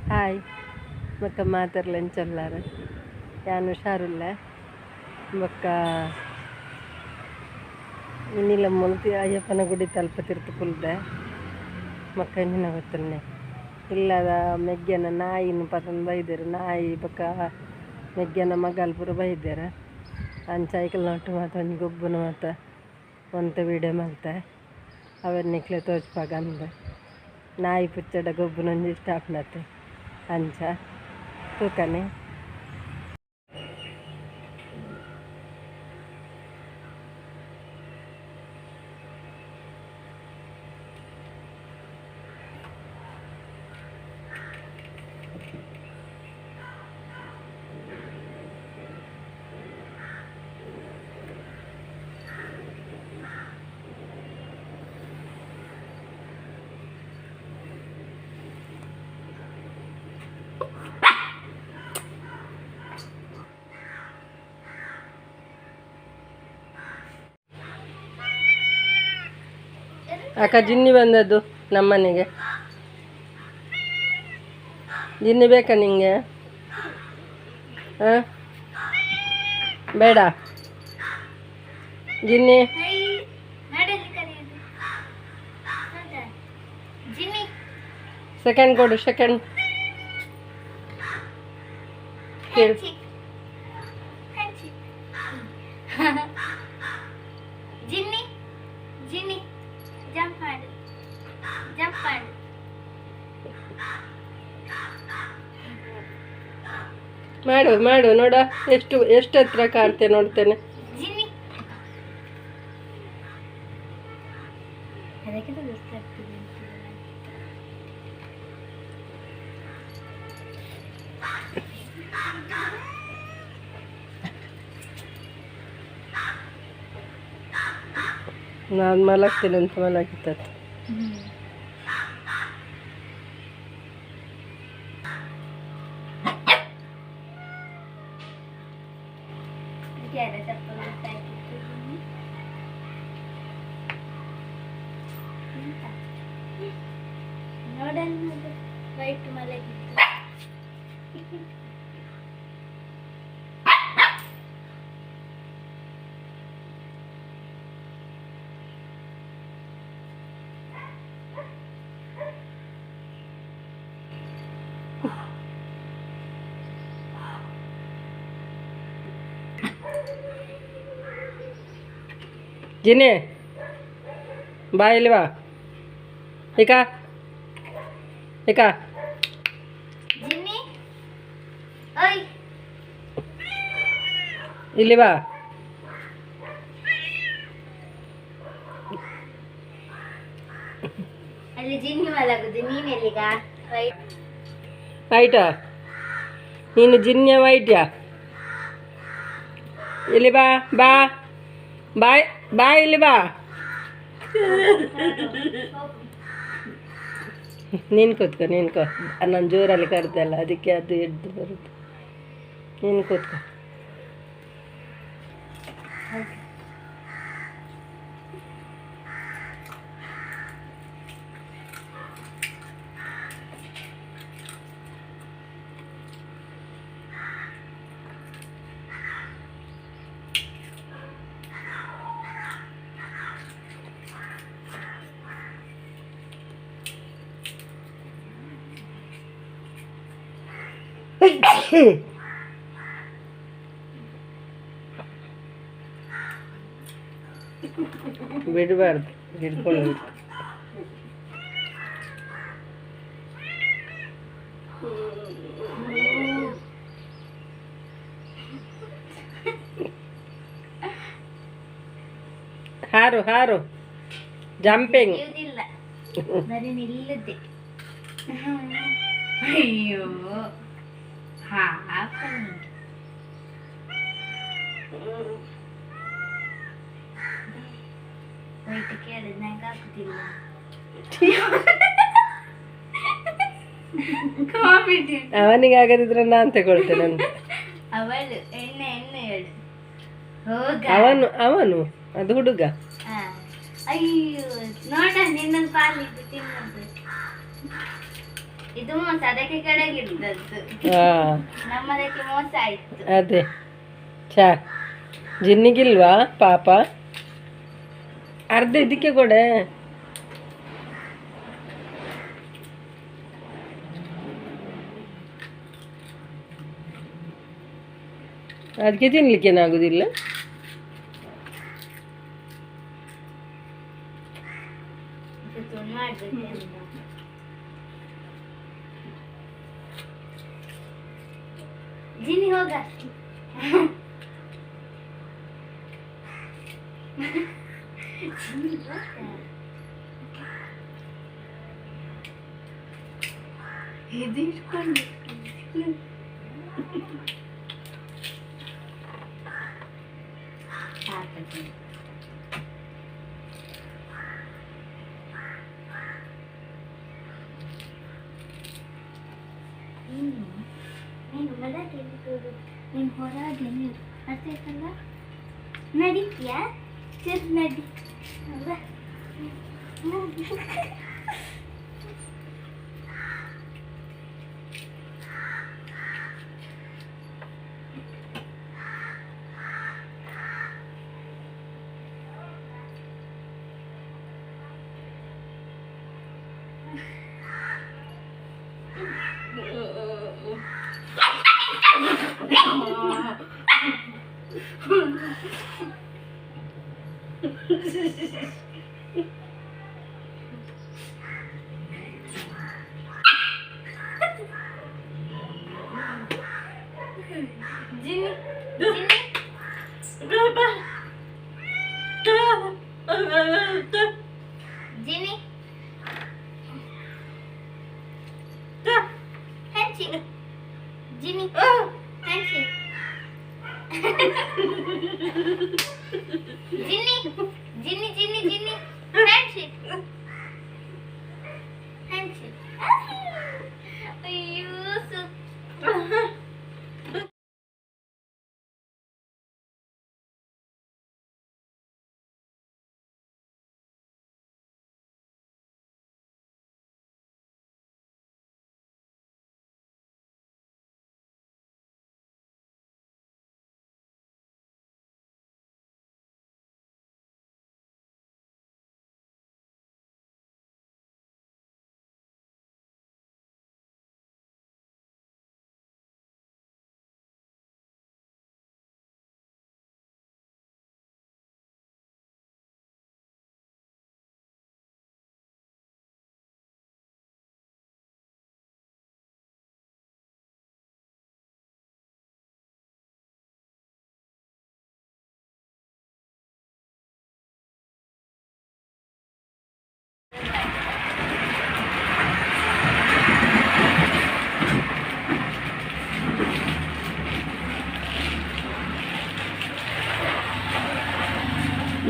Hi ಬೊಕ್ಕ ಮಾತಾಡ್ಲೆನ್ ಚೊಲ್ಲಾರ ಯಾನ್ ಹುಷಾರುಲ್ಲ ಬೊಕ್ಕ ಇನ್ನಿಲ್ಲ ಮುಲ್ತಿ ಅಯ್ಯಪ್ಪನ ಗುಡಿ ತಲ್ಪ ತಿರ್ತು ಕುಲ್ದೆ ಮಕ್ಕ ಇನ್ನಿನ ಗೊತ್ತನ್ನೆ ಇಲ್ಲದ ಮೆಗ್ಗನ ನಾಯಿನ ಪತಂದು ಬೈದೇರು ನಾಯಿ ಬೊಕ್ಕ ಮೆಗ್ಗನ ಮಗಲ್ ಪೂರ ಬೈದೇರ ಅಂಚೈಕಲ್ ನೋಟು ಮಾತು ಒಂದು ಗೊಬ್ಬನ ಮಾತು ಒಂತ ವೀಡಿಯೋ ಮಾಡ್ತೆ ಅವರ್ ನಿಕ್ಲೆ ತೋಚ್ಪಾಗ ಅಂದೆ ನಾಯಿ ಪುಚ್ಚಡ ಗೊಬ್ಬನೊಂದು ಇಷ್ಟ ಆಪ್ನತ್ತೆ ಅಂಚ ತೂಕನೆ ಅಕ್ಕ ಜಿನ್ನಿ ಬಂದದ್ದು ನಮ್ಮನೆಗೆ ಜಿನ್ನಿ ಬೇಕಾ ನಿಂಗೆ ಹಾಂ ಬೇಡ ಜಿನ್ನಿ ಸೆಕೆಂಡ್ ಕೊಡು ಸೆಕೆಂಡ್ ಕೇಳು ಜಿನ್ನಿ ಜಿನ್ನಿ ಜಂಪ್ ಮಾಡು ಜಂಪ್ ಮಾಡು ಮಾಡು ಮಾಡು ನೋಡ ಎಷ್ಟು ಹತ್ರ ಕಾಡ್ತೆ ನೋಡ್ತೇನೆ ಜಿನ್ನಿ ಅದಕ್ಕೆ ಗೊತ್ತಾಗ್ತದೆ ನಾನು ಮಲಗ್ತೇನೆ ಅಂತ ಮಲಗಿತ್ತು ನೋಡಲ್ಲ ವೈಟ್ ಮಲಗಿತ್ತು ಜಿನ್ನಿ ಬಾ ಇಲ್ಲಿ ಬಾ ಈಗ ಈಗ ಜಿನ್ನಿ ಓಯ್ ಇಲ್ಲಿ ಬಾ ಅಲ್ಲಿ ಜಿನ್ನಿ ಮಲಗುದು ನೀನೆಲ್ಲಿಗ ವೈಟಾ ನೀನು ಜಿನ್ನಿಯ ವೈಟ್ಯಾ ಇಲ್ಲಿ ಬಾ ಬಾ ಬಾಯ್ ಬಾ ಇಲ್ಲಿ ಬಾ ನೀನು ಕೂತ್ಕೊ ನಾನು ಜೋರಲ್ಲಿ ಕರೆದಲ್ಲ ಅದಕ್ಕೆ ಅದು ಎದ್ದು ಬರುತ್ತೆ ನೀನು ಕೂತ್ಕೊ ಬಿಡಬಾರ್ದು ಹಿಡ್ಕೊಂಡು ಹಾರು ಹಾರು ಜಂಪಿಂಗ್ ಬರೀ ನಿಲ್ಲುತ್ತೆ ಅಯ್ಯೋ ವೈಟ್ ಕೇಳಿದ್ ನಂಗೆ ಹಾಕುತ್ತಿಲ್ಲ ಅವನಿಗೆ ಆಗದಿದ್ರೆ ನಾನು ತಗೊಳ್ತೇನೆ ಅಂತ ಅವಳು ಎಣ್ಣೆ ಹೇಳು ಅವನು ಅದು ಹುಡುಗ ಅಯ್ಯೋ ನೋಡ ನಿನ್ನೊಂದು ಪಾಲಿದ್ದು ತಿನ್ನೋದು ಇದು ಮೋಸ ಅದಕ್ಕೆ ಕೆಳಗಿದ್ದದ್ದು, ಹಾಂ ನಮ್ಮದಕ್ಕೆ ಮೋಸ ಆಯ್ತು. ಅದೇ ಚಾ ಜಿನ್ನಿಗಿಲ್ವಾ ಪಾಪ? ಅರ್ಧ ಇದಕ್ಕೆ ಕೊಡೆ. ಅದಕ್ಕೆ ತಿನ್ಲಿಕ್ಕೇನಾಗುದಿಲ್ಲ. ಜಿನಿ ಹೋಗ. ಇದು ಇಟ್ಕೊಂಡು ನೀನು ಹೊರಗೆ ನೀನು ಹೊರಗೆ ನೀರು ಅರ್ಥ ಆಯ್ತಲ್ಲ? ನಡೀತೀಯಾ? ಸರಿ ನಡಿ. ಜಿನಿ ಜಿನಿ ಹ್ಯಾಂಡ್ಶೇಕ್. ಜಿನಿ ಹ್ಯಾಂಡ್ಶೇಕ್. ಜಿನಿ ಜಿನಿ ಜಿನಿ ಜಿನಿ ಹ್ಯಾಂಡ್ಶೇಕ್. ಹ್ಯಾಂಡ್ಶೇಕ್. ಅಯ್ಯೋ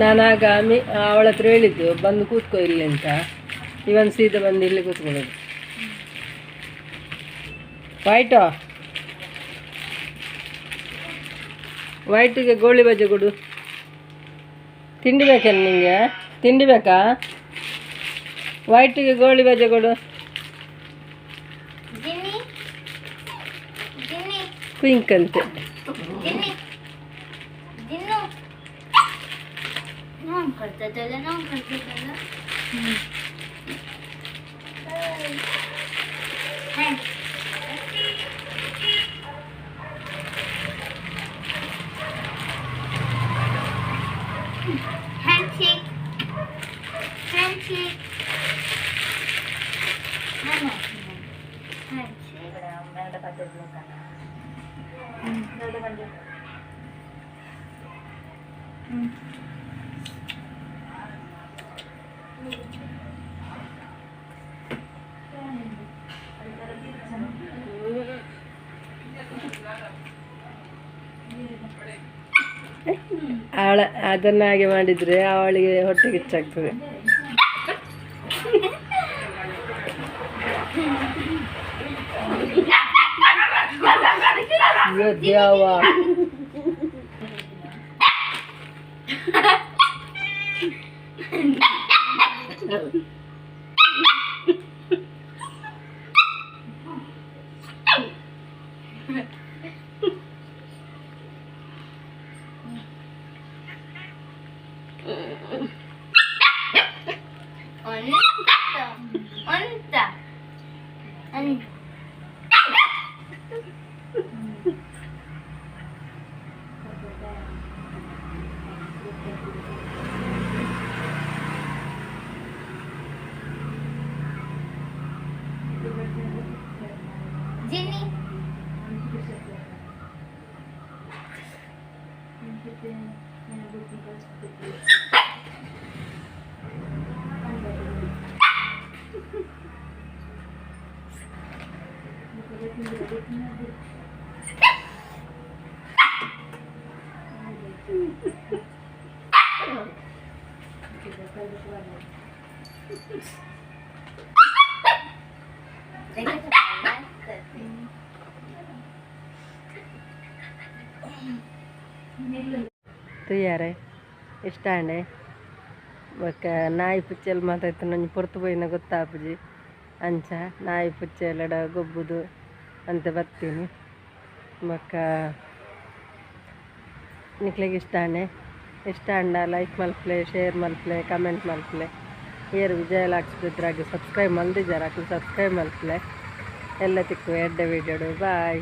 ನಾನಾಗ ಅವಳ ಹತ್ರ ಹೇಳಿದ್ದು ಬಂದು ಕೂತ್ಕೋ ಇಲ್ಲಿ ಅಂತ. ಇವನ್ ಸೀದಾ ಬಂದು ಇಲ್ಲಿ ಕೂತ್ಕೊಳ್ಳೋದು. ವೈಟಿಗೆ ಗೋಳಿ ಬಜೆ ಕೊಡು. ತಿಂಡಿ ಬೇಕೇನು ನಿಂಗೆ? ತಿಂಡಿ ಬೇಕಾ? ವೈಟಿಗೆ ಗೋಳಿ ಬಜೆ ಕೊಡು. ಕ್ವಿಂಕ್ ಅಂತೆ. करता ना handshake handshake ಅದನ್ನ ಹಾಗೆ ಮಾಡಿದ್ರೆ ಅವಳಿಗೆ ಹೊಟ್ಟೆಗೆ ಹೆಚ್ಚಾಗ್ತದೆ. ದೇವ ಜಿನ್ನಿ ತುಯ್ಯಾರೆ ಇಷ್ಟ ಅಂಡೆ ಬೊಕ್ಕ ನಾಯಿ ಪುಚ್ಚೆಲ್ ಮಾತಾಯ್ತು ನಂಗೆ ಪೊರ್ತು ಪೋಯಿನ ಗೊತ್ತಾಪುಜಿ ಅಂಚ ನಾಯಿ ಪುಚ್ಚೆಲ್ಲಡ ಗೊಬ್ಬುದು ಅಂತ ಬರ್ತೀನಿ ಬೊಕ್ಕ ನಿಕ್ಲೆಗೆ ಇಷ್ಟ ಅಂಡೆ ಇಷ್ಟ ಅಂಡ ಲೈಕ್ ಮಲ್ಪಲೆ ಶೇರ್ ಮಲ್ಪಲೆ ಕಮೆಂಟ್ ಮಲ್ಪಲೆ ಏರು ವಿಜಯ ಲಾಕ್ಸ್ ಬಿದ್ರಾಗಿ ಸಬ್ಸ್ಕ್ರೈಬ್ ಮಲ್ದಿದ್ದಾರೆ ಸಬ್ಸ್ಕ್ರೈಬ್ ಮಲ್ಪಲೆ ಎಲ್ಲ ತಿಕ್ಕು ಎಡ್ಡೆ ವೀಡಿಯೋಡು ಬಾಯ್.